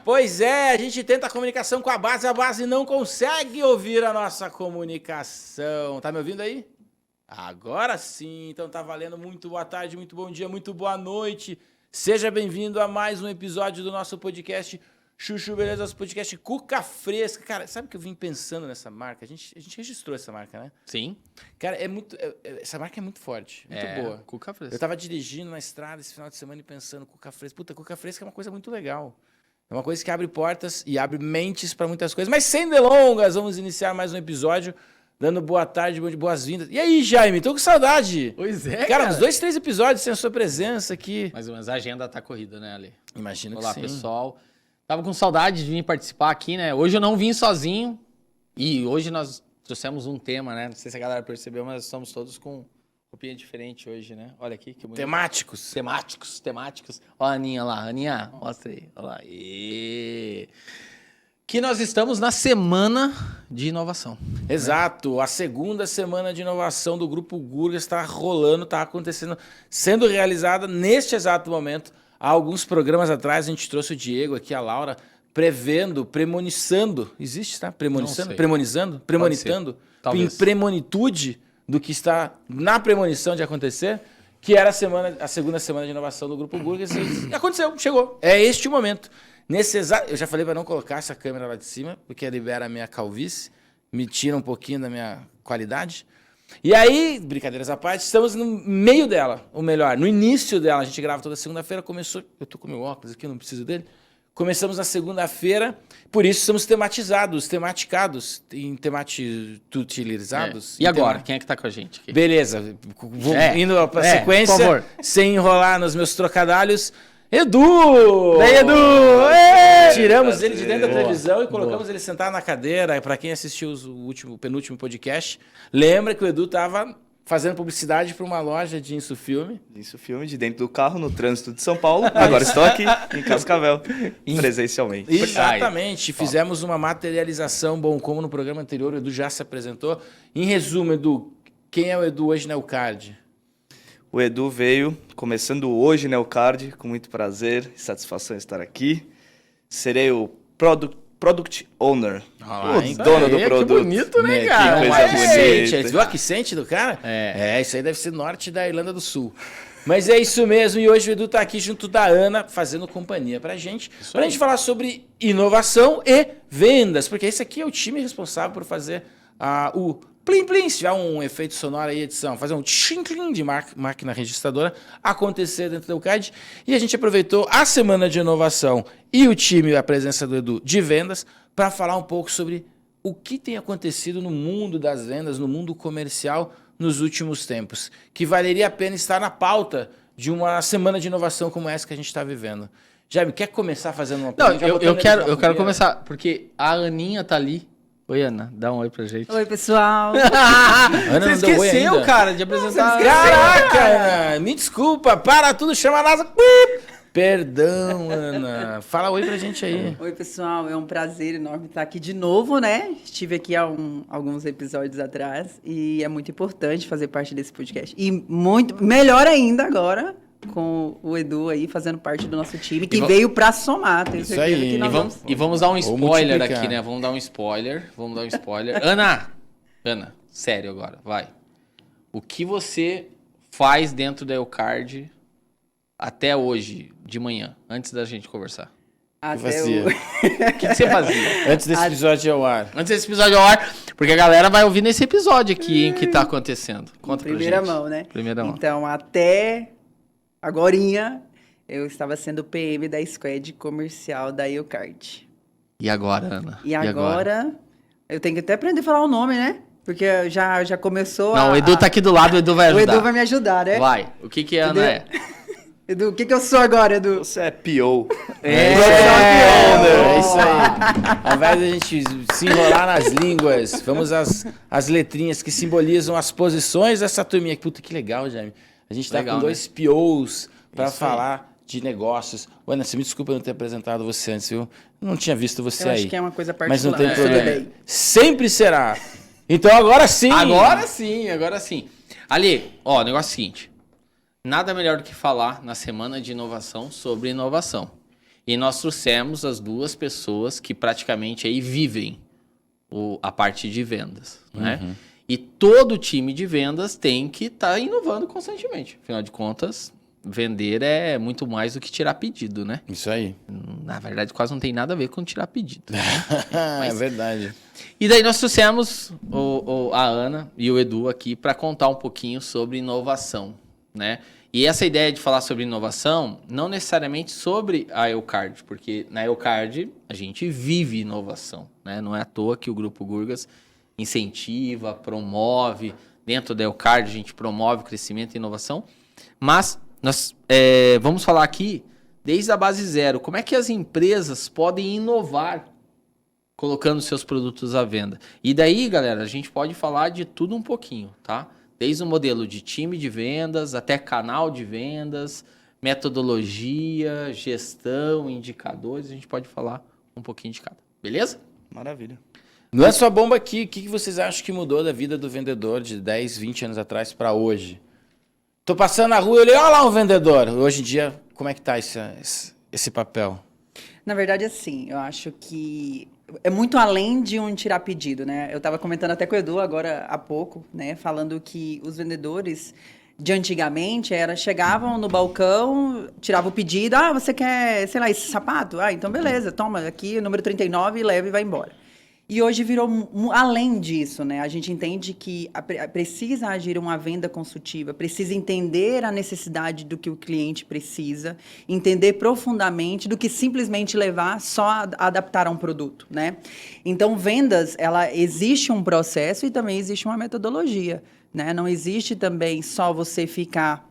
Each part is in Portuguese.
Pois é, a gente tenta a comunicação com a base não consegue ouvir a nossa comunicação. Tá me ouvindo aí? Agora sim, então tá valendo. Muito boa tarde, muito bom dia, muito boa noite. Seja bem-vindo a mais um episódio do nosso podcast Chuchu Beleza, nosso podcast Cuca Fresca. Cara, sabe que eu vim pensando nessa marca? A gente registrou essa marca, né? Sim. Cara, essa marca é muito forte, muito boa. Cuca Fresca. Eu tava dirigindo na estrada esse final de semana e pensando, Cuca Fresca. Puta, Cuca Fresca é uma coisa muito legal. É uma coisa que abre portas e abre mentes para muitas coisas. Mas sem delongas, vamos iniciar mais um episódio, dando boa tarde, boas-vindas. E aí, Jaime, tô com saudade. Pois é, cara. Uns 2, 3 episódios sem a sua presença aqui. Mas a agenda tá corrida, né, Ale? Imagino Olá, que sim. pessoal. Tava com saudade de vir participar aqui, né? Hoje eu não vim sozinho. E hoje nós trouxemos um tema, né? Não sei se a galera percebeu, mas estamos todos com roupinha diferente hoje, né? Olha aqui, que bonito. Temáticos. Ó a Aninha lá. Aninha, mostra aí. Olha lá. Que nós estamos na semana de inovação. Exato. Né? A segunda semana de inovação do Grupo Gurgas está rolando, está acontecendo, sendo realizada neste exato momento. Há alguns programas atrás a gente trouxe o Diego aqui, a Laura, premonizando. Existe, tá? Premonizando? Premonitando? Em premonitude do que está na premonição de acontecer, que era a segunda semana de inovação do Grupo Gurgas. E aconteceu, chegou. É este o momento. Eu já falei para não colocar essa câmera lá de cima, porque libera a minha calvície, me tira um pouquinho da minha qualidade. E aí, brincadeiras à parte, estamos no meio dela, ou melhor, no início dela. A gente grava toda segunda-feira, começou... Eu tô com meu óculos aqui, não preciso dele. Começamos na segunda-feira, por isso somos tematicados, tematutilizados. E agora, quem é que tá com a gente aqui? Beleza, indo pra sequência, por favor. Sem enrolar nos meus trocadalhos. Edu! Daí, Edu! Tiramos ele de dentro da televisão e colocamos ele sentado na cadeira. Para quem assistiu o penúltimo podcast, lembra que o Edu estava fazendo publicidade para uma loja de Insufilme. Insufilme, de dentro do carro, no trânsito de São Paulo. Agora estou aqui, em Cascavel, presencialmente. Exatamente. Fizemos uma materialização, bom, como no programa anterior, o Edu já se apresentou. Em resumo, Edu, quem é o Edu hoje na Eucard? O Edu veio, começando hoje na Eucard, com muito prazer e satisfação estar aqui. Serei o Product Owner, o dono do produto. Que bonito, né, cara? Que coisa bonita. Viu a accent do cara? Isso aí deve ser norte da Irlanda do Sul. Mas é isso mesmo, e hoje o Edu tá aqui junto da Ana, fazendo companhia pra gente falar sobre inovação e vendas, porque esse aqui é o time responsável por fazer o plim plim, se tiver um efeito sonoro aí, edição, fazer um tchim de máquina registradora acontecer dentro do Eucard. E a gente aproveitou a semana de inovação e o time, a presença do Edu de vendas, para falar um pouco sobre o que tem acontecido no mundo das vendas, no mundo comercial nos últimos tempos, que valeria a pena estar na pauta de uma semana de inovação como essa que a gente está vivendo. Jaime, quer começar fazendo uma pergunta? Não, eu quero começar, porque a Aninha tá ali. Oi, Ana, dá um oi pra gente. Oi, pessoal. Ana você esqueceu, cara, de apresentar. Caraca, Ana, me desculpa, para tudo, chama a NASA. Perdão, Ana. Fala oi pra gente aí. Oi, pessoal, é um prazer enorme estar aqui de novo, né? Estive aqui há alguns episódios atrás e é muito importante fazer parte desse podcast. E muito melhor ainda agora, com o Edu aí fazendo parte do nosso time, que veio pra somar. Tenho certeza aí. Que nós vamos dar um spoiler aqui, né? Vamos dar um spoiler. Ana, sério agora, vai. O que você faz dentro da Eucard até hoje, de manhã, antes da gente conversar? O que você fazia? Antes desse episódio ao ar. Antes desse episódio ao ar, porque a galera vai ouvir nesse episódio aqui, hein, que tá acontecendo. Conta pra gente. Primeira mão, né? Primeira mão. Então, até agorinha, eu estava sendo PM da squad comercial da Eucard. E agora, Ana? E agora, eu tenho que até aprender a falar o nome, né? Porque já começou Não, o Edu tá aqui do lado, o Edu vai ajudar. O Edu vai me ajudar, né? Vai. O que a Ana é? Edu, o que eu sou agora, Edu? Você é PO. É isso aí. Ao invés de a gente se enrolar nas línguas, vamos às letrinhas que simbolizam as posições dessa turminha. Puta, que legal, Jaime. A gente tá com 2 POs para falar de negócios. Ana, você me desculpa não ter apresentado você antes, viu? Eu não tinha visto você aí. Eu acho que é uma coisa particular. Mas não tem problema. Sempre será. Então agora sim. Agora sim. Ali, ó, o negócio é o seguinte. Nada melhor do que falar na semana de inovação sobre inovação. E nós trouxemos as 2 pessoas que praticamente aí vivem a parte de vendas, né? E todo time de vendas tem que estar inovando constantemente. Afinal de contas, vender é muito mais do que tirar pedido, né? Isso aí. Na verdade, quase não tem nada a ver com tirar pedido. Né? É verdade. E daí nós trouxemos a Ana e o Edu aqui para contar um pouquinho sobre inovação, né? E essa ideia de falar sobre inovação, não necessariamente sobre a Eucard, porque na Eucard a gente vive inovação, né? Não é à toa que o Grupo Gurgas incentiva, promove, dentro da Eucard a gente promove crescimento e inovação, mas nós vamos falar aqui desde a base zero, como é que as empresas podem inovar colocando seus produtos à venda. E daí, galera, a gente pode falar de tudo um pouquinho, tá? Desde o modelo de time de vendas, até canal de vendas, metodologia, gestão, indicadores, a gente pode falar um pouquinho de cada. Beleza? Maravilha. Não é só bomba aqui. O que vocês acham que mudou da vida do vendedor de 10, 20 anos atrás para hoje? Tô passando na rua e olhei, olha lá um vendedor. Hoje em dia, como é que tá esse papel? Na verdade, assim, eu acho que é muito além de um tirar pedido, né? Eu estava comentando até com o Edu agora há pouco, né? Falando que os vendedores de antigamente chegavam no balcão, tiravam o pedido, você quer, sei lá, esse sapato? Então beleza, toma aqui o número 39, leva e vai embora. E hoje virou além disso, né? A gente entende que precisa agir uma venda consultiva, precisa entender a necessidade do que o cliente precisa, entender profundamente do que simplesmente levar só a adaptar a um produto, né? Então, vendas, existe um processo e também existe uma metodologia, né? Não existe também só você ficar,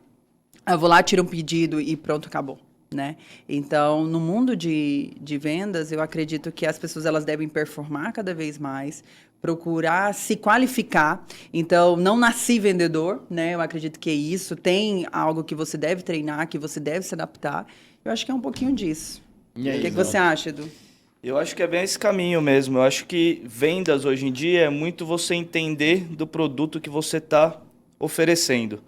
eu vou lá, tiro um pedido e pronto, acabou. Né? Então, no mundo de vendas, eu acredito que as pessoas elas devem performar cada vez mais, procurar se qualificar. Então, não nasci vendedor, né? Eu acredito que isso tem algo que você deve treinar, que você deve se adaptar. Eu acho que é um pouquinho disso. E aí, o que você acha, Edu? Eu acho que é bem esse caminho mesmo. Eu acho que vendas hoje em dia é muito você entender do produto que você está oferecendo,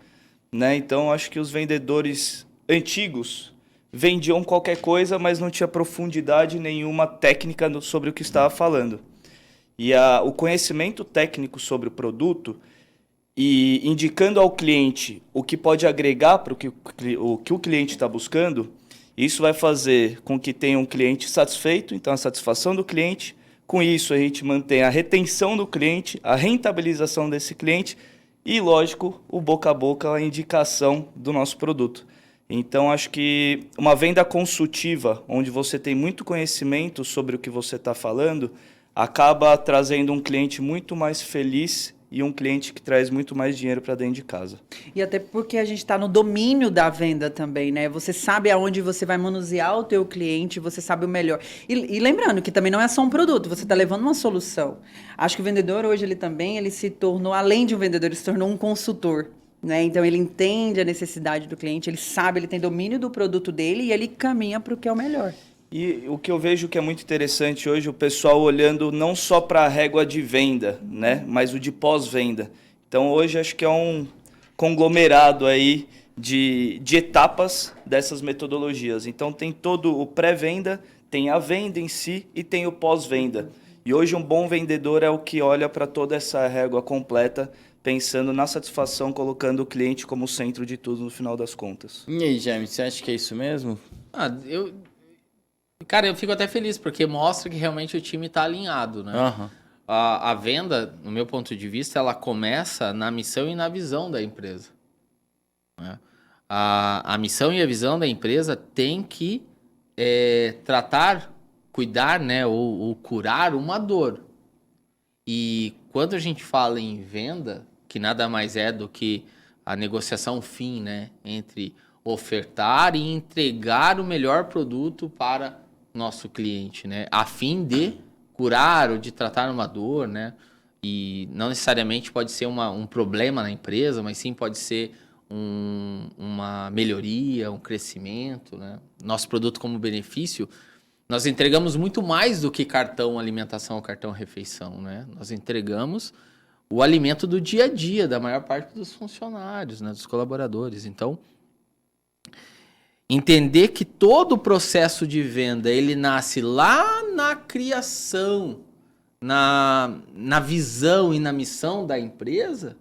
né? Então, eu acho que os vendedores antigos vendiam qualquer coisa, mas não tinha profundidade nenhuma técnica sobre o que estava falando. E o conhecimento técnico sobre o produto e indicando ao cliente o que pode agregar para o que o cliente está buscando, isso vai fazer com que tenha um cliente satisfeito, então a satisfação do cliente. Com isso, a gente mantém a retenção do cliente, a rentabilização desse cliente e, lógico, o boca a boca, a indicação do nosso produto. Então, acho que uma venda consultiva, onde você tem muito conhecimento sobre o que você está falando, acaba trazendo um cliente muito mais feliz e um cliente que traz muito mais dinheiro para dentro de casa. E até porque a gente está no domínio da venda também, né? Você sabe aonde você vai manusear o teu cliente, você sabe o melhor. E lembrando que também não é só um produto, você está levando uma solução. Acho que o vendedor hoje, ele se tornou, além de um vendedor, ele se tornou um consultor. Né? Então, ele entende a necessidade do cliente, ele sabe, ele tem domínio do produto dele e ele caminha para o que é o melhor. E o que eu vejo que é muito interessante hoje, o pessoal olhando não só para a régua de venda, né? Mas o de pós-venda. Então, hoje, acho que é um conglomerado aí de etapas dessas metodologias. Então, tem todo o pré-venda, tem a venda em si e tem o pós-venda. E hoje, um bom vendedor é o que olha para toda essa régua completa, pensando na satisfação, colocando o cliente como centro de tudo no final das contas. E aí, Jaime, você acha que é isso mesmo? Cara, eu fico até feliz, porque mostra que realmente o time está alinhado, né? Uhum. A venda, no meu ponto de vista, ela começa na missão e na visão da empresa. Né? A missão e a visão da empresa tem que cuidar, né, ou curar uma dor. E quando a gente fala em venda, que nada mais é do que a negociação fim, né, entre ofertar e entregar o melhor produto para nosso cliente, né, a fim de curar ou de tratar uma dor, né, e não necessariamente pode ser um problema na empresa, mas sim pode ser uma melhoria, um crescimento, né. Nosso produto como benefício, nós entregamos muito mais do que cartão alimentação ou cartão refeição, né, nós entregamos o alimento do dia a dia da maior parte dos funcionários, né, dos colaboradores. Então, entender que todo o processo de venda, ele nasce lá na criação, na visão e na missão da empresa,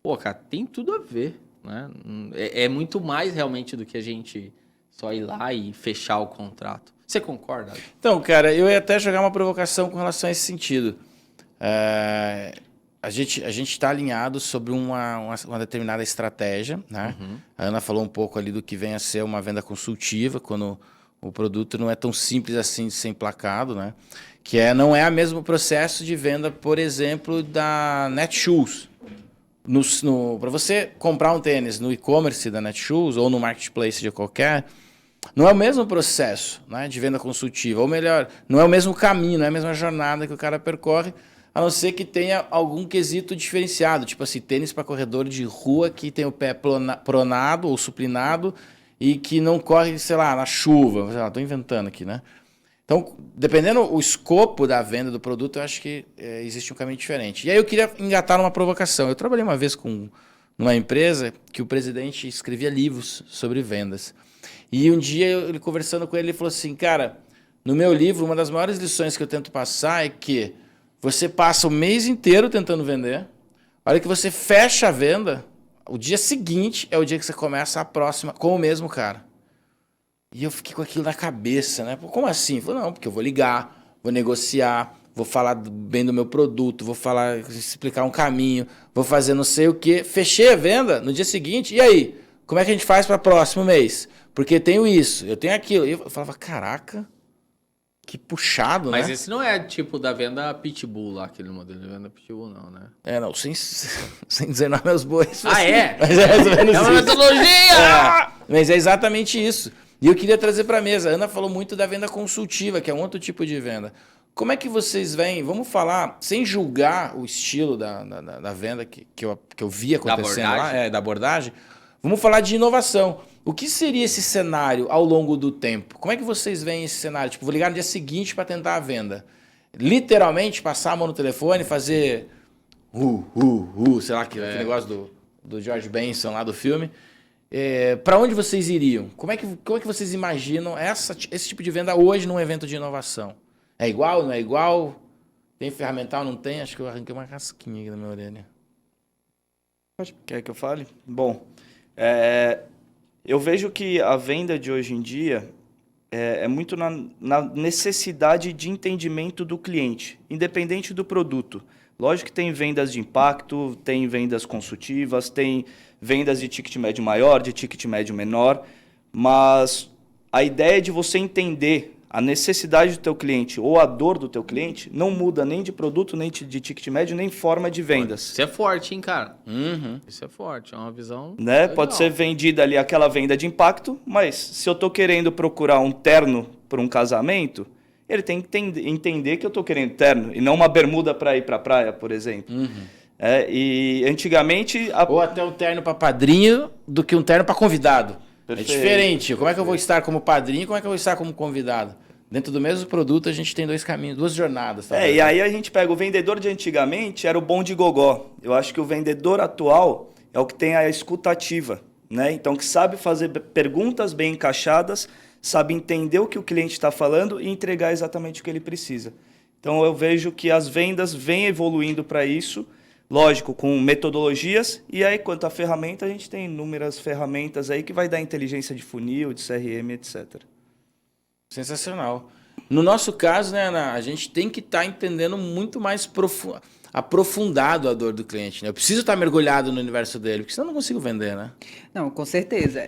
pô, cara, tem tudo a ver, né? É muito mais realmente do que a gente só ir lá e fechar o contrato. Você concorda? Então, cara, eu ia até jogar uma provocação com relação a esse sentido. A gente está alinhado sobre uma determinada estratégia, né? A Ana falou um pouco ali do que vem a ser uma venda consultiva, quando o produto não é tão simples assim de ser emplacado, né? Não é o mesmo processo de venda, por exemplo, da Netshoes. Para você comprar um tênis no e-commerce da Netshoes ou no marketplace de qualquer, não é o mesmo processo, né, de venda consultiva. Ou melhor, não é o mesmo caminho, não é a mesma jornada que o cara percorre, a não ser que tenha algum quesito diferenciado. Tipo assim, tênis para corredor de rua que tem o pé pronado ou supinado e que não corre, sei lá, na chuva. Sei lá, estou inventando aqui, né? Então, dependendo do escopo da venda do produto, eu acho que existe um caminho diferente. E aí eu queria engatar numa provocação. Eu trabalhei uma vez numa empresa que o presidente escrevia livros sobre vendas. E um dia, ele conversando com ele, ele falou assim, cara, no meu livro, uma das maiores lições que eu tento passar é que você passa o mês inteiro tentando vender, a hora que você fecha a venda, o dia seguinte é o dia que você começa a próxima com o mesmo cara. E eu fiquei com aquilo na cabeça, né? Pô, como assim? Eu falei, não, porque eu vou ligar, vou negociar, vou falar bem do meu produto, vou explicar um caminho, vou fazer não sei o quê. Fechei a venda no dia seguinte, e aí? Como é que a gente faz para o próximo mês? Porque eu tenho isso, eu tenho aquilo. E eu falava, caraca, que puxado, Mas né? esse não é tipo da venda Pitbull lá, aquele modelo de venda Pitbull, não, né? Não, sem dizer não meus bois. Ah, é? Mas é mais ou menos É uma isso. metodologia! Mas é exatamente isso. E eu queria trazer para a mesa. A Ana falou muito da venda consultiva, que é um outro tipo de venda. Como é que vocês veem? Vamos falar, sem julgar o estilo da venda que eu vi acontecendo lá, da abordagem. Vamos falar de inovação. O que seria esse cenário ao longo do tempo? Como é que vocês veem esse cenário? Tipo, vou ligar no dia seguinte para tentar a venda. Literalmente, passar a mão no telefone, fazer sei lá, aquele negócio do George Benson lá do filme. Para onde vocês iriam? Como é que vocês imaginam esse tipo de venda hoje num evento de inovação? É igual, não é igual? Tem ferramental, não tem? Acho que eu arranquei uma casquinha aqui na minha orelha. Quer que eu fale? Bom, eu vejo que a venda de hoje em dia é muito na necessidade de entendimento do cliente, independente do produto. Lógico que tem vendas de impacto, tem vendas consultivas, tem vendas de ticket médio maior, de ticket médio menor, mas a ideia de você entender a necessidade do teu cliente ou a dor do teu cliente não muda nem de produto, nem de ticket médio, nem forma de vendas. Isso é forte, hein, cara? Isso é forte, é uma visão... Né? Pode ser vendida ali aquela venda de impacto, mas se eu estou querendo procurar um terno para um casamento, ele tem que entender que eu estou querendo terno e não uma bermuda para ir para a praia, por exemplo. E antigamente... Ou até um terno para padrinho do que um terno para convidado. Perfeito. É diferente. Como é que eu vou estar como padrinho e como é que eu vou estar como convidado? Dentro do mesmo produto, a gente tem dois caminhos, duas jornadas. Talvez. E aí a gente pega o vendedor de antigamente, era o bom de gogó. Eu acho que o vendedor atual é o que tem a escuta ativa, né? Então, que sabe fazer perguntas bem encaixadas, sabe entender o que o cliente está falando e entregar exatamente o que ele precisa. Então, eu vejo que as vendas vêm evoluindo para isso, lógico, com metodologias, e aí, quanto à ferramenta, a gente tem inúmeras ferramentas aí que vai dar inteligência de funil, de CRM, etc. Sensacional. No nosso caso, né, Ana, a gente tem que estar entendendo muito mais aprofundado a dor do cliente, né? Eu preciso estar mergulhado no universo dele, porque senão eu não consigo vender, né? Não, com certeza.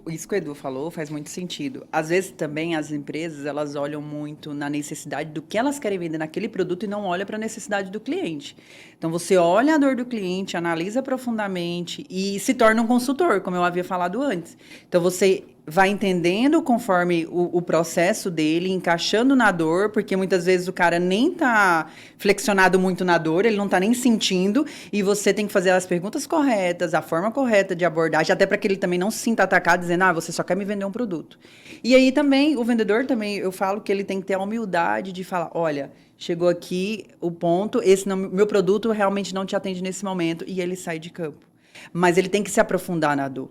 Isso que o Edu falou faz muito sentido. Às vezes também as empresas, elas olham muito na necessidade do que elas querem vender naquele produto e não olham para a necessidade do cliente. Então, você olha a dor do cliente, analisa profundamente e se torna um consultor, como eu havia falado antes. Então, você vai entendendo conforme o processo dele, encaixando na dor, porque muitas vezes o cara nem tá flexionado muito na dor, ele não tá nem sentindo, e você tem que fazer as perguntas corretas, a forma correta de abordagem, até para que ele também não se sinta atacado, dizendo, você só quer me vender um produto. E aí também, o vendedor também, eu falo que ele tem que ter a humildade de falar, olha, chegou aqui o ponto, meu produto realmente não te atende nesse momento, e ele sai de campo. Mas ele tem que se aprofundar na dor.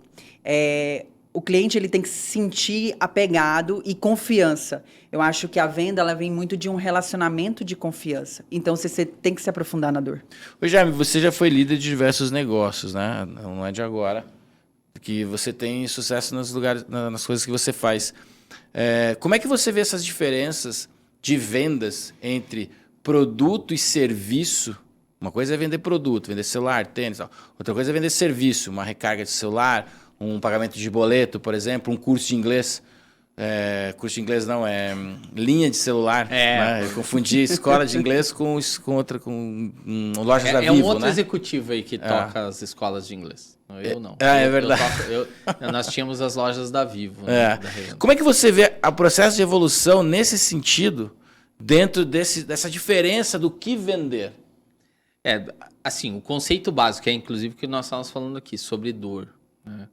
o cliente ele tem que se sentir apegado e confiança. Eu acho que a venda ela vem muito de um relacionamento de confiança. Então, você tem que se aprofundar na dor. Ô, Jaime, você já foi líder de diversos negócios, né? Não é de agora. Que você tem sucesso nos lugares, nas coisas que você faz. Como é que você vê essas diferenças de vendas entre produto e serviço? Uma coisa é vender produto, vender celular, tênis, tal. Outra coisa é vender serviço, uma recarga de celular, um pagamento de boleto, por exemplo, um curso de inglês. Curso de inglês não, linha de celular. Né? Eu confundi escola de inglês com lojas da Vivo, um outro né? executivo aí que toca as escolas de inglês. Eu não. É verdade. Nós tínhamos as lojas da Vivo. Né, da Como é que você vê o processo de evolução nesse sentido, dentro dessa diferença do que vender? Assim, o conceito básico, inclusive o que nós estávamos falando aqui, sobre dor, né?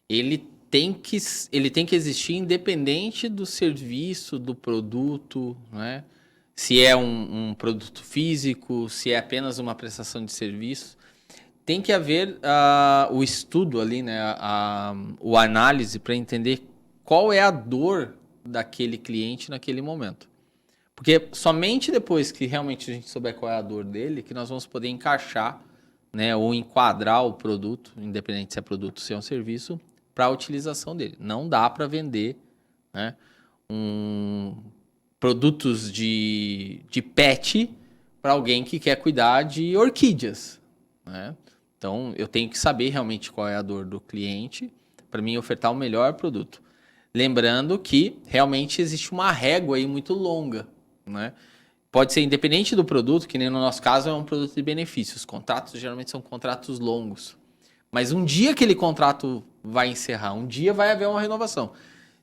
Ele tem que existir independente do serviço, do produto, né? Se é um produto físico, se é apenas uma prestação de serviço. Tem que haver o estudo ali, né? A análise para entender qual é a dor daquele cliente naquele momento. Porque somente depois que realmente a gente souber qual é a dor dele, que nós vamos poder encaixar, né, ou enquadrar o produto, independente se é produto ou se é um serviço, para a utilização dele. Não dá para vender, né, produtos de pet para alguém que quer cuidar de orquídeas, né? Então, eu tenho que saber realmente qual é a dor do cliente para mim ofertar o melhor produto. Lembrando que realmente existe uma régua aí muito longa, né? Pode ser independente do produto, que nem no nosso caso é um produto de benefícios. Os contratos geralmente são contratos longos. Mas um dia aquele contrato vai encerrar, um dia vai haver uma renovação.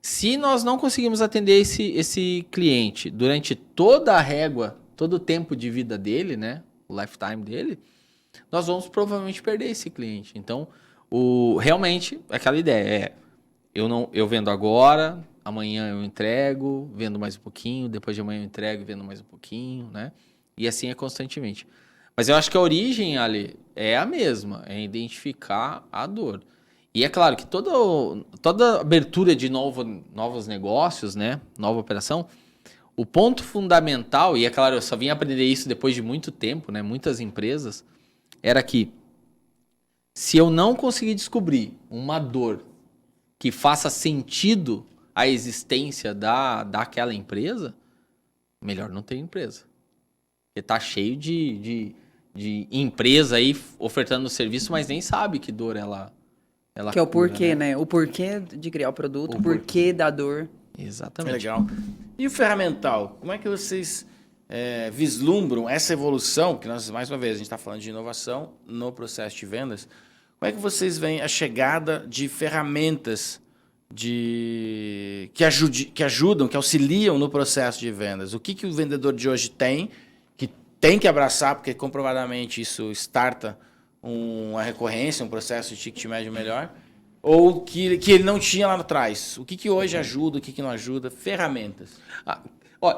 Se nós não conseguimos atender esse cliente durante toda a régua, todo o tempo de vida dele, né, o lifetime dele, nós vamos provavelmente perder esse cliente. Então, realmente, aquela ideia eu vendo agora, amanhã eu entrego, vendo mais um pouquinho, depois de amanhã eu entrego, vendo mais um pouquinho, né? E assim é constantemente. Mas eu acho que a origem, Ali, é a mesma, é identificar a dor. E é claro que toda abertura de novos negócios, né? Nova operação, o ponto fundamental, e é claro, eu só vim aprender isso depois de muito tempo, né? Muitas empresas, era que se eu não conseguir descobrir uma dor que faça sentido a existência daquela empresa, melhor não ter empresa. Porque tá cheio de empresa aí ofertando serviço, mas nem sabe que dor ela que é o porquê, né? O porquê de criar o produto, o porquê da dor. Exatamente. Legal. E o ferramental? Como é que vocês vislumbram essa evolução? Que nós, mais uma vez, a gente está falando de inovação no processo de vendas. Como é que vocês veem a chegada de ferramentas que ajudam, que auxiliam no processo de vendas? O que o vendedor de hoje tem que abraçar, porque comprovadamente isso starta uma recorrência, um processo de ticket médio melhor, ou que ele não tinha lá atrás? O que hoje ajuda, o que não ajuda? Ferramentas.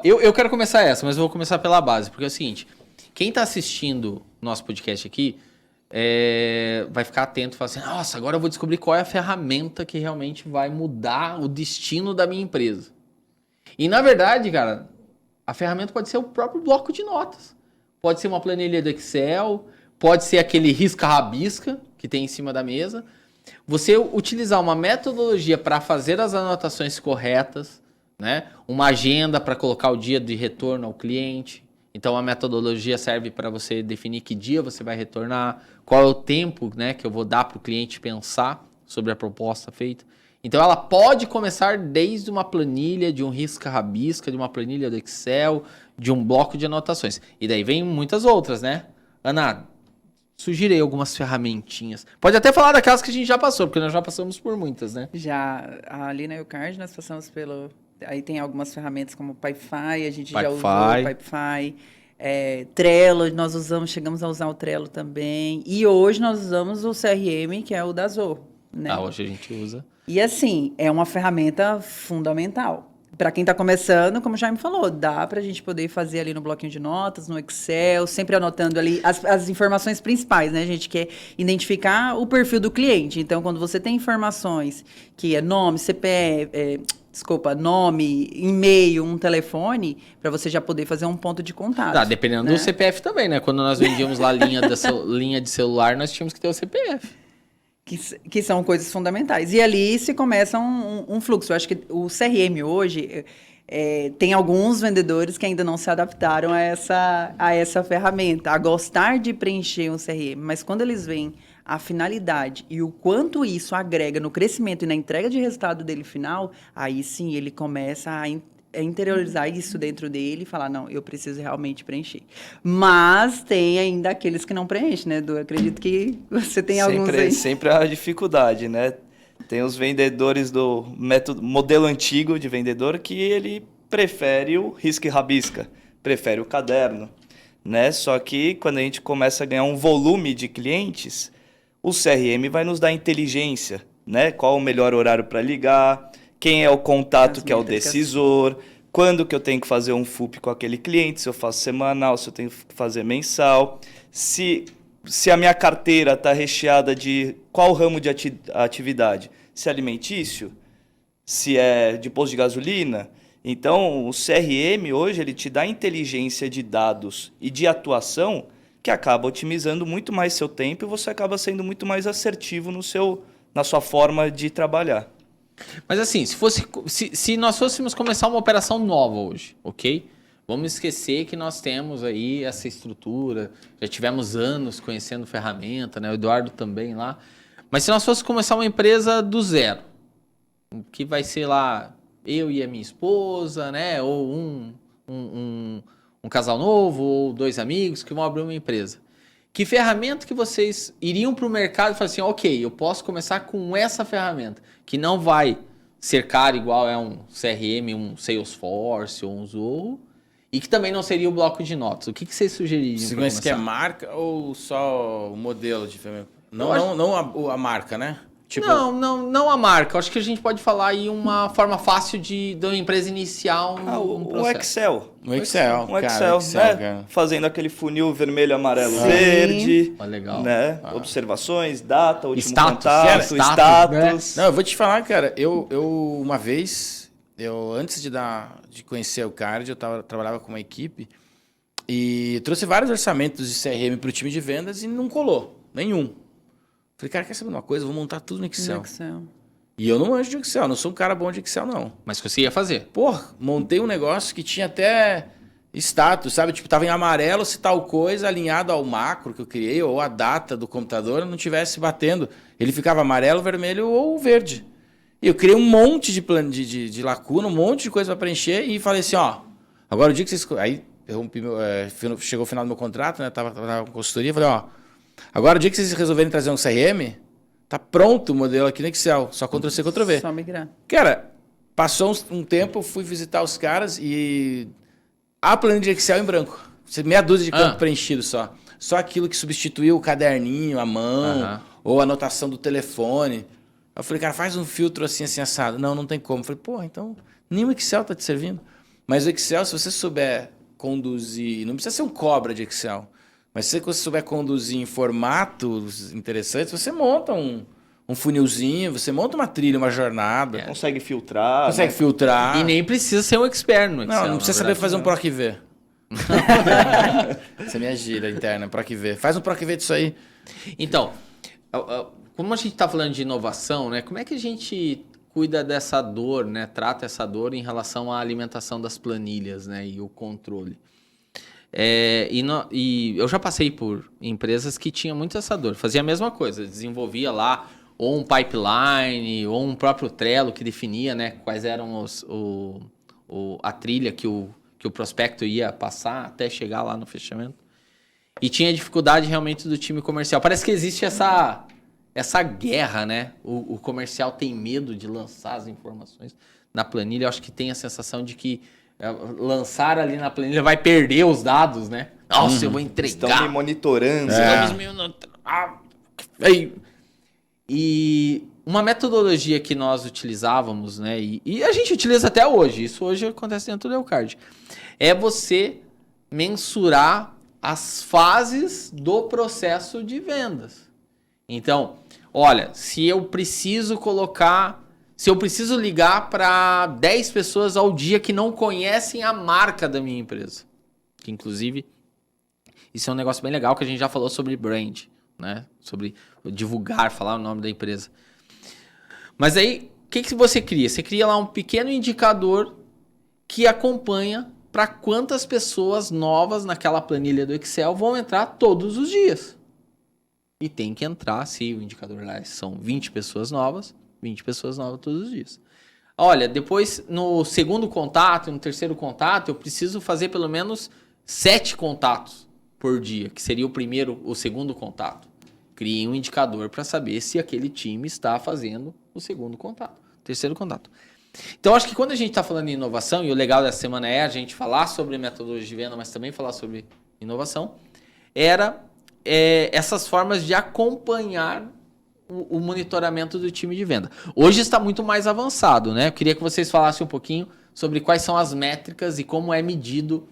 Eu quero começar essa, mas eu vou começar pela base, porque é o seguinte, quem está assistindo nosso podcast aqui vai ficar atento e falar assim, nossa, agora eu vou descobrir qual é a ferramenta que realmente vai mudar o destino da minha empresa. E na verdade, cara, a ferramenta pode ser o próprio bloco de notas. Pode ser uma planilha do Excel, pode ser aquele risca-rabisca que tem em cima da mesa. Você utilizar uma metodologia para fazer as anotações corretas, né? Uma agenda para colocar o dia de retorno ao cliente. Então, a metodologia serve para você definir que dia você vai retornar, qual é o tempo, né, que eu vou dar para o cliente pensar sobre a proposta feita. Então, ela pode começar desde uma planilha, de um risca-rabisca, de uma planilha do Excel, de um bloco de anotações. E daí vem muitas outras, né? Ana, sugira aí algumas ferramentinhas. Pode até falar daquelas que a gente já passou, porque nós já passamos por muitas, né? Já, ali na YouCard nós passamos pelo... Aí tem algumas ferramentas como o Pipefy, a gente já usou o Pipefy. Trello, nós chegamos a usar o Trello também. E hoje nós usamos o CRM, que é o da Zoho, né? Hoje a gente usa. E assim, é uma ferramenta fundamental. Para quem está começando, como o Jaime falou, dá para a gente poder fazer ali no bloquinho de notas, no Excel, sempre anotando ali as informações principais, né? A gente quer identificar o perfil do cliente. Então, quando você tem informações que é nome, CPF, nome, e-mail, um telefone, para você já poder fazer um ponto de contato. Dependendo do CPF também, né? Quando nós vendíamos lá linha de celular, nós tínhamos que ter o CPF. Que são coisas fundamentais. E ali se começa um fluxo. Eu acho que o CRM hoje tem alguns vendedores que ainda não se adaptaram a essa ferramenta, a gostar de preencher um CRM. Mas quando eles veem a finalidade e o quanto isso agrega no crescimento e na entrega de resultado dele final, aí sim ele começa a interiorizar isso dentro dele e falar, não, eu preciso realmente preencher. Mas tem ainda aqueles que não preenchem, né, Edu? Eu acredito que você tem alguns aí. Sempre há dificuldade, né? Tem os vendedores do modelo antigo de vendedor que ele prefere o risca e rabisca, prefere o caderno, né? Só que quando a gente começa a ganhar um volume de clientes, o CRM vai nos dar inteligência, né? Qual o melhor horário para ligar, quem é o contato que é o decisor, quando que eu tenho que fazer um FUP com aquele cliente, se eu faço semanal, se eu tenho que fazer mensal, se a minha carteira está recheada de qual ramo de atividade, se é alimentício, se é de posto de gasolina. Então, o CRM hoje ele te dá inteligência de dados e de atuação que acaba otimizando muito mais seu tempo e você acaba sendo muito mais assertivo na sua forma de trabalhar. Mas assim, se nós fôssemos começar uma operação nova hoje, ok? Vamos esquecer que nós temos aí essa estrutura, já tivemos anos conhecendo ferramenta, né? O Eduardo também lá. Mas se nós fôssemos começar uma empresa do zero, que vai ser lá eu e a minha esposa, né? Ou um casal novo, ou 2 amigos que vão abrir uma empresa. Que ferramenta que vocês iriam para o mercado e falar assim, ok, eu posso começar com essa ferramenta, que não vai ser caro igual é um CRM, um Salesforce ou um Zorro, e que também não seria o bloco de notas. O que vocês sugeririam para começar? Você quer marca ou só o modelo de ferramenta? Não a marca, né? Tipo... Não a marca. Acho que a gente pode falar aí uma forma fácil de uma empresa iniciar um processo. O Excel. O Excel, né? Cara. Fazendo aquele funil vermelho, amarelo, verde. Legal. Né? Observações, data, último status, contato, status. Né? Não, eu vou te falar, cara. Eu uma vez, antes de conhecer o Card, eu trabalhava com uma equipe e trouxe vários orçamentos de CRM para o time de vendas e não colou. Nenhum. Falei, cara, quer saber uma coisa? Eu vou montar tudo no Excel. E eu não manjo de Excel, não sou um cara bom de Excel, não. Mas que você ia fazer? Montei um negócio que tinha até status, sabe? Tipo, tava em amarelo se tal coisa alinhado ao macro que eu criei, ou a data do computador não estivesse batendo. Ele ficava amarelo, vermelho ou verde. E eu criei um monte de lacuna, um monte de coisa para preencher e falei assim, ó, agora o dia que vocês... Aí, chegou o final do meu contrato, né? Tava na consultoria, falei, ó, agora, o dia que vocês resolverem trazer um CRM, tá pronto o modelo aqui no Excel. Só Ctrl+C, Ctrl+V. Só migrar. Cara, passou um tempo, fui visitar os caras e a planilha de Excel em branco. Meia dúzia de campo preenchido só. Só aquilo que substituiu o caderninho, a mão, ou a anotação do telefone. Eu falei, cara, faz um filtro assim assado. Não tem como. Eu falei, pô, então nem o Excel tá te servindo. Mas o Excel, se você souber conduzir, não precisa ser um cobra de Excel, mas se você souber conduzir em formatos interessantes, você monta um funilzinho, você monta uma trilha, uma jornada. Consegue filtrar. Filtrar. E nem precisa ser um expert no Excel. Não precisa saber fazer um PROC-V. Essa é minha gíria interna, PROC-V. Faz um PROC-V disso aí. Então, como a gente está falando de inovação, né? Como é que a gente cuida dessa dor, né? Trata essa dor em relação à alimentação das planilhas, né? E o controle. E eu já passei por empresas que tinham muito essa dor. Fazia a mesma coisa, desenvolvia lá ou um pipeline ou um próprio Trello que definia, né, quais eram a trilha que o prospecto ia passar até chegar lá no fechamento. E tinha dificuldade realmente do time comercial. Parece que existe essa guerra, né? O comercial tem medo de lançar as informações na planilha. Eu acho que tem a sensação de que lançar ali na planilha vai perder os dados, né? Nossa, eu vou entregar. Estão me monitorando. E uma metodologia que nós utilizávamos, né? E a gente utiliza até hoje, isso hoje acontece dentro do Eucard, é você mensurar as fases do processo de vendas. Então, olha, se eu preciso ligar para 10 pessoas ao dia que não conhecem a marca da minha empresa, que inclusive isso é um negócio bem legal que a gente já falou sobre brand, né? Sobre divulgar, falar o nome da empresa. Mas aí, o que você cria? Você cria lá um pequeno indicador que acompanha para quantas pessoas novas naquela planilha do Excel vão entrar todos os dias. E tem que entrar, se o indicador lá são 20 pessoas novas todos os dias. Olha, depois no segundo contato, no terceiro contato, eu preciso fazer pelo menos 7 contatos por dia, que seria o segundo contato. Crie um indicador para saber se aquele time está fazendo o segundo contato, terceiro contato. Então, acho que quando a gente está falando em inovação, e o legal dessa semana é a gente falar sobre metodologia de venda, mas também falar sobre inovação, essas formas de acompanhar o monitoramento do time de venda. Hoje está muito mais avançado, né? Eu queria que vocês falassem um pouquinho sobre quais são as métricas e como é medido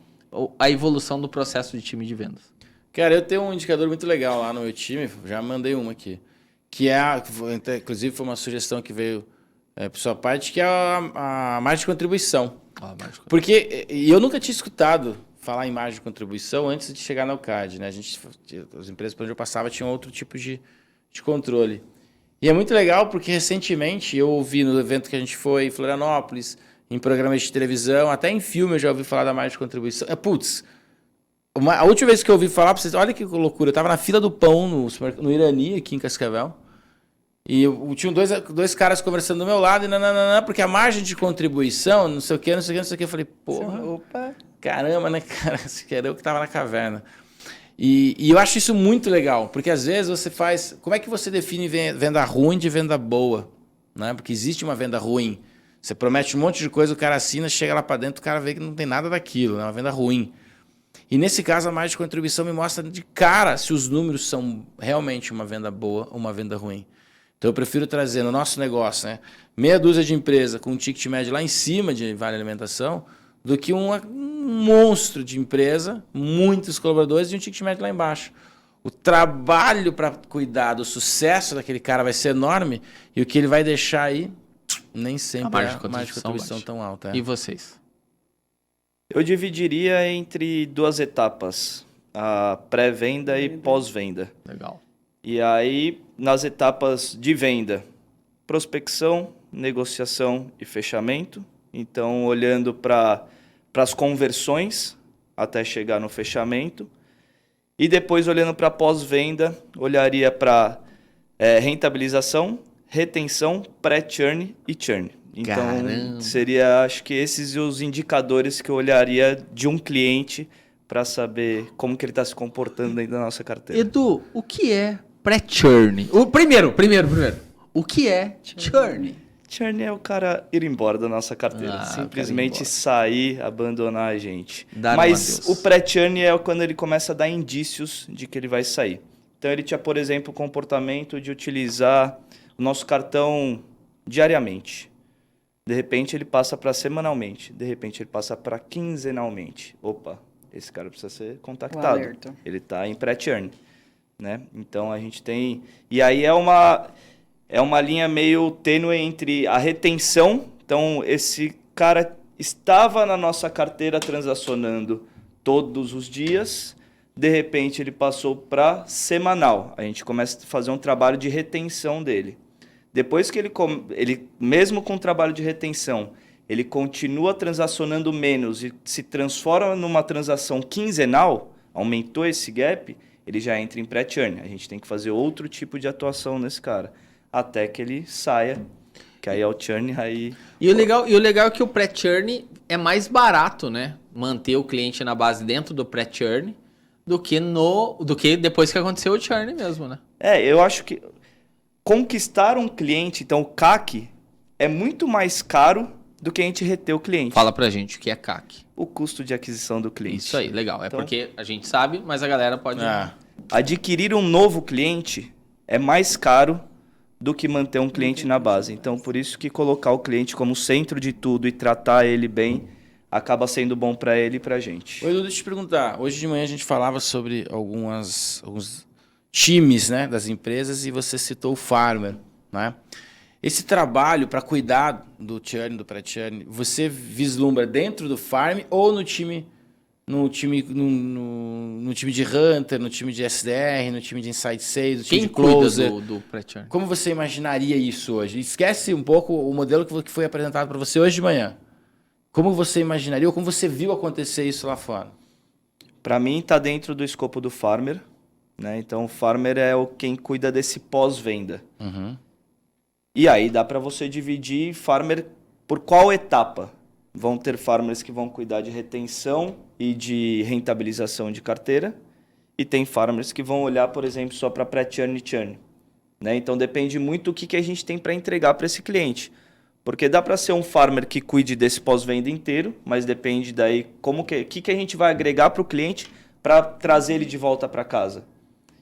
a evolução do processo de time de vendas. Cara, eu tenho um indicador muito legal lá no meu time, já mandei uma aqui, que inclusive foi uma sugestão que veio por sua parte, que é a margem de contribuição. Porque eu nunca tinha escutado falar em margem de contribuição antes de chegar na Eucard, né? As empresas por onde eu passava tinham outro tipo de controle. E é muito legal porque recentemente eu ouvi no evento que a gente foi em Florianópolis, em programas de televisão, até em filme eu já ouvi falar da margem de contribuição. A última vez que eu ouvi falar para vocês, olha que loucura, eu estava na fila do pão no Irani, aqui em Cascavel, e tinham dois caras conversando do meu lado, porque a margem de contribuição, não sei o que, eu falei, porra, opa, caramba, né, cara, esse era eu que estava na caverna. E eu acho isso muito legal, porque às vezes você faz... Como é que você define venda ruim de venda boa? Né? Porque existe uma venda ruim. Você promete um monte de coisa, o cara assina, chega lá para dentro, o cara vê que não tem nada daquilo, é uma venda ruim. E nesse caso, a margem de contribuição me mostra de cara se os números são realmente uma venda boa ou uma venda ruim. Então eu prefiro trazer no nosso negócio, né, meia dúzia de empresa com um ticket médio lá em cima de Vale Alimentação, do que um monstro de empresa, muitos colaboradores e um ticket médio lá embaixo. O trabalho para cuidar do sucesso daquele cara vai ser enorme e o que ele vai deixar aí nem sempre a margem de contribuição tão alta. E vocês? Eu dividiria entre 2 etapas, a pré-venda e pós-venda. Legal. E aí, nas etapas de venda, prospecção, negociação e fechamento. Então, olhando para as conversões até chegar no fechamento. E depois, olhando para pós-venda, olharia para rentabilização, retenção, pré-churn e churn. Então, caramba, seria, acho que esses os indicadores que eu olharia de um cliente para saber como que ele está se comportando dentro da nossa carteira. Edu, o que é pré-churn? Primeiro. O que é churn? Churn é o cara ir embora da nossa carteira. Simplesmente sair, abandonar a gente. Mas o pré-churn é quando ele começa a dar indícios de que ele vai sair. Então, ele tinha, por exemplo, o comportamento de utilizar o nosso cartão diariamente. De repente, ele passa para semanalmente. De repente, ele passa para quinzenalmente. Opa, esse cara precisa ser contactado. Ele está em pré-churn, né? Então, a gente tem... E aí, é uma linha meio tênue entre a retenção. Então, esse cara estava na nossa carteira transacionando todos os dias. De repente, ele passou para semanal. A gente começa a fazer um trabalho de retenção dele. Depois que ele, mesmo com o trabalho de retenção, ele continua transacionando menos e se transforma numa transação quinzenal, aumentou esse gap, ele já entra em pré-churn. A gente tem que fazer outro tipo de atuação nesse cara, até que ele saia, que aí é o churn, aí... E o legal é que o pré-churn é mais barato, né? Manter o cliente na base dentro do pré-churn do que depois que aconteceu o churn mesmo, né? Eu acho que conquistar um cliente, então o CAC, é muito mais caro do que a gente reter o cliente. Fala pra gente o que é CAC. O custo de aquisição do cliente. Isso aí, legal. Então, porque a gente sabe, mas a galera pode... Adquirir um novo cliente é mais caro do que manter um cliente na base. Então, por isso que colocar o cliente como centro de tudo e tratar ele bem acaba sendo bom para ele e para a gente. Oi, Edu, deixa eu te perguntar. Hoje de manhã a gente falava sobre alguns times, né, das empresas e você citou o Farmer, né? Esse trabalho para cuidar do churn, do pré-churn, você vislumbra dentro do Farm ou no time de Hunter, no time de SDR, no time de Inside Sales, no time de Closer? Quem cuida do pré-churn? Como você imaginaria isso hoje? Esquece um pouco o modelo que foi apresentado para você hoje de manhã. Como você imaginaria ou como você viu acontecer isso lá fora? Para mim, está dentro do escopo do Farmer, né? Então, o Farmer é quem cuida desse pós-venda. Uhum. E aí dá para você dividir Farmer por qual etapa. Vão ter Farmers que vão cuidar de retenção e de rentabilização de carteira. E tem Farmers que vão olhar, por exemplo, só para pré-churn e churn. Né? Então depende muito do que a gente tem para entregar para esse cliente. Porque dá para ser um Farmer que cuide desse pós-venda inteiro, mas depende daí que a gente vai agregar para o cliente para trazer ele de volta para casa.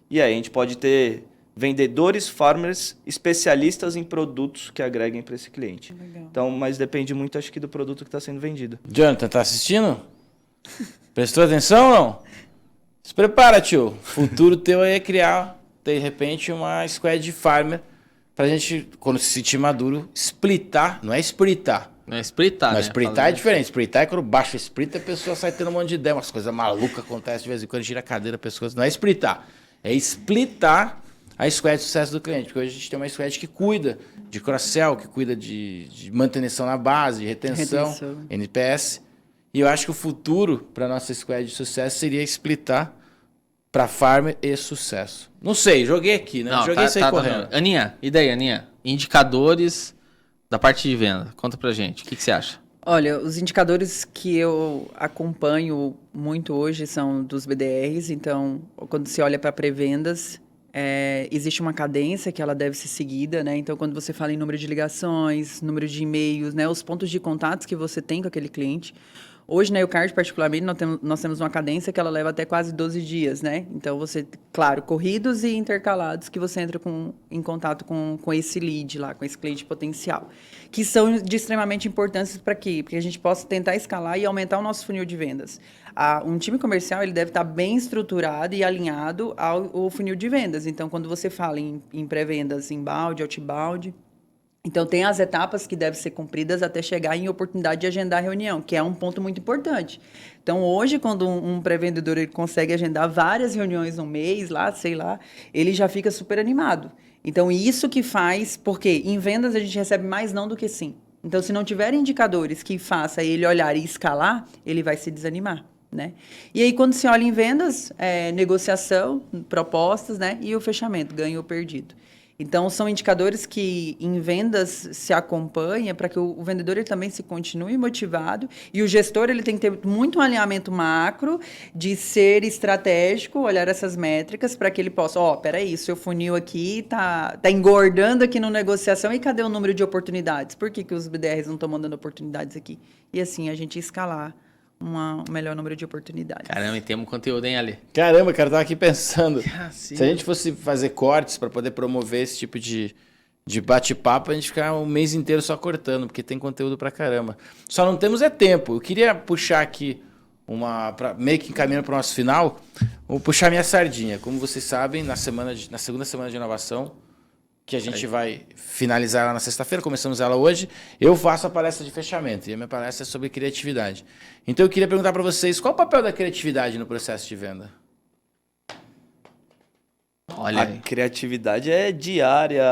E aí a gente pode ter vendedores, farmers, especialistas em produtos que agreguem para esse cliente. Legal. Então, mas depende muito, acho que, do produto que está sendo vendido. Jonathan, tá assistindo? Prestou atenção ou não? Se prepara, tio. O futuro teu é criar, de repente, uma squad de farmer pra gente, quando se sentir maduro, splitar. Não é splitar. Não é splitar, né? Splitar é diferente. Splitar é quando baixa o split, a pessoa sai tendo um monte de ideia. Umas coisas malucas acontecem de vez em quando, gira a cadeira, a pessoa... Não é splitar. É splitar a squad de sucesso do cliente. Porque hoje a gente tem uma squad que cuida de cross-sell, que cuida de manutenção na base, de retenção, NPS. E eu acho que o futuro para nossa squad de sucesso seria splitar para farmer e sucesso. Não sei, joguei aqui, né? Não, joguei isso aí correndo. Aninha, e daí, Aninha? Indicadores da parte de venda. Conta pra gente. O que você acha? Olha, os indicadores que eu acompanho muito hoje são dos BDRs. Então, quando se olha para pré-vendas, existe uma cadência que ela deve ser seguida, né? Então, quando você fala em número de ligações, número de e-mails, né? Os pontos de contatos que você tem com aquele cliente. Hoje, na EuCard, particularmente, nós temos uma cadência que ela leva até quase 12 dias, né? Então, você, claro, corridos e intercalados, que você entra em contato com esse lead lá, com esse cliente potencial, que são de extremamente importantes para quê? Porque a gente possa tentar escalar e aumentar o nosso funil de vendas. Um time comercial, ele deve estar bem estruturado e alinhado ao funil de vendas. Então, quando você fala em pré-vendas, inbound, outbound... Então, tem as etapas que devem ser cumpridas até chegar em oportunidade de agendar a reunião, que é um ponto muito importante. Então, hoje, quando um pré-vendedor ele consegue agendar várias reuniões no mês, lá, sei lá, ele já fica super animado. Então, isso que faz... Porque em vendas a gente recebe mais não do que sim. Então, se não tiver indicadores que faça ele olhar e escalar, ele vai se desanimar, né? E aí, quando se olha em vendas, negociação, propostas, né? E o fechamento, ganho ou perdido. Então, são indicadores que em vendas se acompanha para que o vendedor ele também se continue motivado e o gestor ele tem que ter muito um alinhamento macro de ser estratégico, olhar essas métricas para que ele possa, peraí, seu funil aqui tá engordando aqui no negociação e cadê o número de oportunidades? Por que os BDRs não estão mandando oportunidades aqui? E assim, a gente escalar um melhor número de oportunidades. Caramba, e temos conteúdo, hein, Ali? Caramba, cara, eu tava aqui pensando. Se a gente fosse fazer cortes para poder promover esse tipo de bate-papo, a gente ficar um mês inteiro só cortando, porque tem conteúdo pra caramba. Só não temos tempo. Eu queria puxar aqui meio que encaminhando para o nosso final, vou puxar minha sardinha. Como vocês sabem, na segunda semana de inovação, que a gente vai finalizar ela na sexta-feira, começamos ela hoje, eu faço a palestra de fechamento, e a minha palestra é sobre criatividade. Então eu queria perguntar para vocês, qual o papel da criatividade no processo de venda? Olha, a criatividade é diária,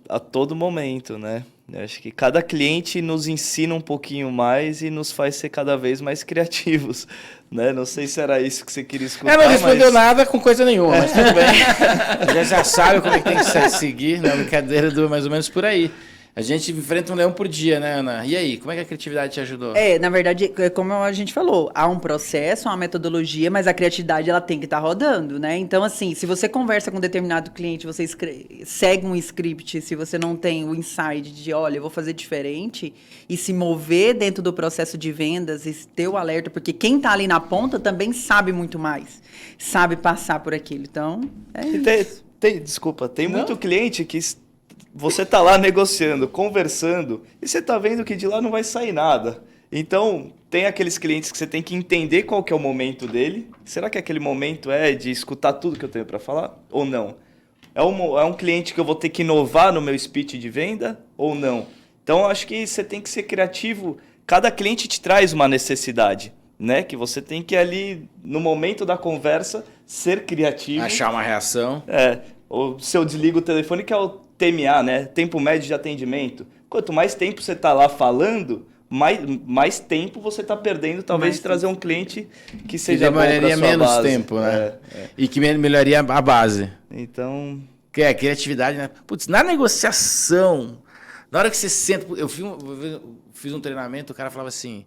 a todo momento, né? Eu acho que cada cliente nos ensina um pouquinho mais e nos faz ser cada vez mais criativos, né? Não sei se era isso que você queria escutar, não respondeu nada com coisa nenhuma, mas tudo bem. Já sabe como é que tem que seguir, né? A brincadeira do mais ou menos por aí. A gente enfrenta um leão por dia, né, Ana? E aí, como é que a criatividade te ajudou? Na verdade, como a gente falou, há um processo, há uma metodologia, mas a criatividade ela tem que estar rodando, né? Então, assim, se você conversa com um determinado cliente, você segue um script, se você não tem o insight de, olha, eu vou fazer diferente, e se mover dentro do processo de vendas, e ter o alerta, porque quem está ali na ponta também sabe muito mais, sabe passar por aquilo. Então, Desculpa, tem muito cliente que você tá lá negociando, conversando, e você tá vendo que de lá não vai sair nada. Então, tem aqueles clientes que você tem que entender qual que é o momento dele. Será que aquele momento é de escutar tudo que eu tenho para falar ou não? É um cliente que eu vou ter que inovar no meu speech de venda ou não? Então, eu acho que você tem que ser criativo. Cada cliente te traz uma necessidade, né? Que você tem que ali, no momento da conversa, ser criativo. Achar uma reação. Ou se eu desligo o telefone, que é o TMA, né? Tempo médio de atendimento. Quanto mais tempo você tá lá falando, mais tempo você está perdendo, talvez, de trazer um cliente que seja bom para sua base. Menos tempo, né? E que melhoraria a base. Então... Que é a criatividade, né? Putz, na negociação, na hora que você senta... Eu fiz um treinamento, o cara falava assim,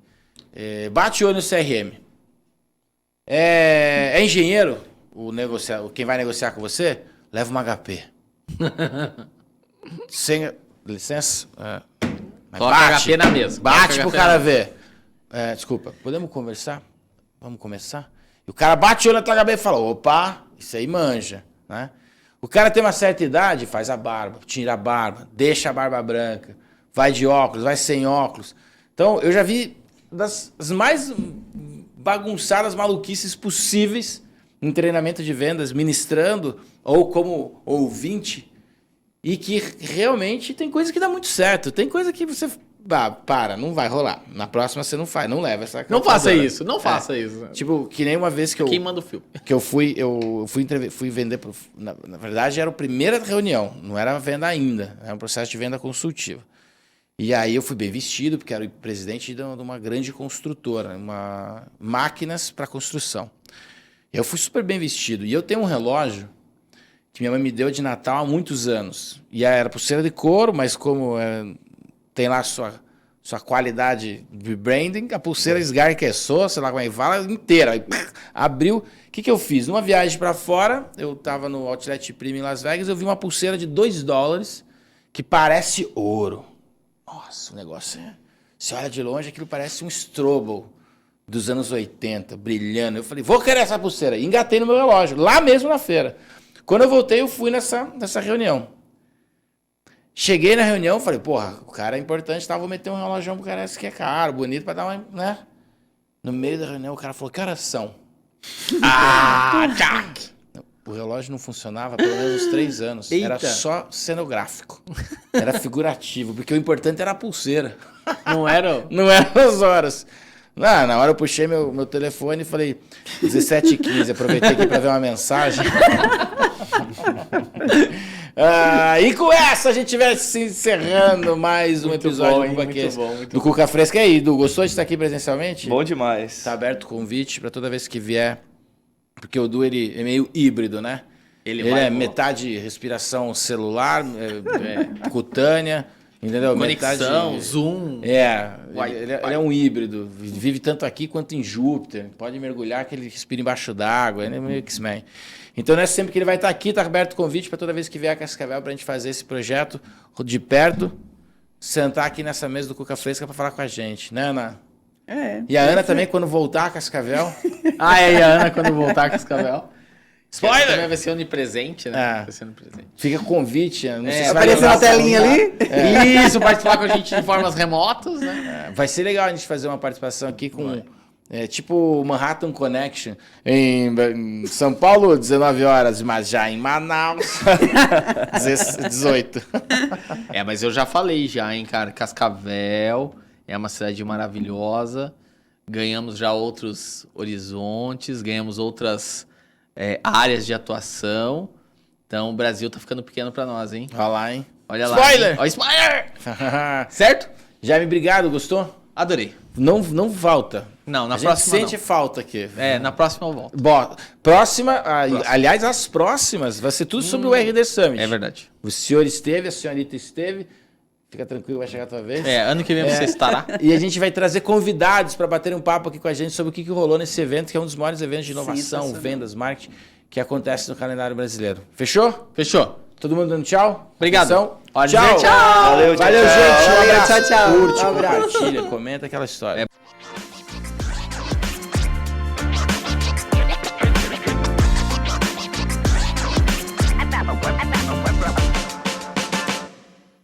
bate o olho no CRM. É engenheiro, quem vai negociar com você, leva uma HP. Licença... Coloca HP na mesa. Bate pro cara ver. Desculpa, podemos conversar? Vamos começar? E o cara bate o olho na tua HP e fala, opa, isso aí manja, né? O cara tem uma certa idade, faz a barba, tira a barba, deixa a barba branca, vai de óculos, vai sem óculos. Então, eu já vi das mais bagunçadas maluquices possíveis em treinamento de vendas, ministrando ou como ouvinte. E que realmente tem coisa que dá muito certo. Tem coisa que você... não vai rolar. Na próxima você não faz, não leva essa... Não faça isso, não faça isso. Tipo, que nem uma vez que eu... Quem manda o filme? Que eu fui vender... Na verdade, era a primeira reunião. Não era venda ainda. Era um processo de venda consultiva. E aí eu fui bem vestido, porque era o presidente de uma grande construtora. Máquinas para construção. Eu fui super bem vestido. E eu tenho um relógio que minha mãe me deu de Natal há muitos anos. E era pulseira de couro, mas como tem lá sua qualidade de branding, a pulseira esgarçou, sei lá como é que fala, inteira. Aí, abriu. O que eu fiz? Numa viagem para fora, eu estava no Outlet Premium em Las Vegas, eu vi uma pulseira de $2 que parece ouro. Nossa, o negócio você olha de longe, aquilo parece um Strobel dos anos 80, brilhando. Eu falei, vou querer essa pulseira. E engatei no meu relógio, lá mesmo na feira. Quando eu voltei, eu fui nessa reunião. Cheguei na reunião, falei, porra, o cara é importante, tá? Vou meter um relógio pro cara, esse que é caro, bonito, pra dar uma, né? No meio da reunião, o cara falou, que horas são? Tchac! O relógio não funcionava há pelo menos uns 3 anos. Eita. Era só cenográfico. Era figurativo, porque o importante era a pulseira. Não era? Não eram as horas. Na hora eu puxei meu telefone e falei, 17h15, aproveitei aqui para ver uma mensagem. E com essa a gente vai se encerrando mais um episódio do Cuca Fresca. E aí, Edu, gostou de estar aqui presencialmente? Bom demais. Está aberto o convite para toda vez que vier, porque o Edu ele é meio híbrido, né? Ele é metade respiração celular, cutânea, entendeu? Conexão, Zoom. Ele é um híbrido. Vive tanto aqui quanto em Júpiter. Pode mergulhar que ele respira embaixo d'água. Ele é meio X-Men. Então, não é sempre que ele vai estar aqui, está aberto o convite para toda vez que vier a Cascavel para a gente fazer esse projeto de perto, sentar aqui nessa mesa do Cuca Fresca para falar com a gente, né, Ana? E a Ana também, quando voltar a Cascavel. E a Ana, quando voltar a Cascavel. Spoiler! Também vai ser onipresente, né? Vai ser onipresente. Fica com convite. Não sei se aparecer na telinha ali. Isso, participar com a gente de formas remotas, né? Vai ser legal a gente fazer uma participação aqui com... tipo Manhattan Connection. Em São Paulo, 19 horas, mas já em Manaus, 18. Mas eu já falei hein, cara. Cascavel é uma cidade maravilhosa. Ganhamos já outros horizontes, ganhamos outras... áreas de atuação. Então o Brasil tá ficando pequeno pra nós, hein? Olha lá, hein? Olha lá. Spoiler! Olha, spoiler! Certo? Jaime, obrigado, gostou? Adorei. Não volta. Não, na a próxima gente sente falta aqui. Na próxima eu volto. Próxima. Aliás, as próximas vai ser tudo sobre o RD Summit. É verdade. O senhor esteve, a senhorita esteve. Fica tranquilo, vai chegar a tua vez. Ano que vem você estará. E a gente vai trazer convidados para bater um papo aqui com a gente sobre o que rolou nesse evento, que é um dos maiores eventos de inovação, vendas, marketing, que acontece no calendário brasileiro. Fechou? Fechou. Todo mundo dando tchau? Obrigado. Tchau. Valeu, gente. Um abraço. Tchau. Curte, compartilha, comenta aquela história.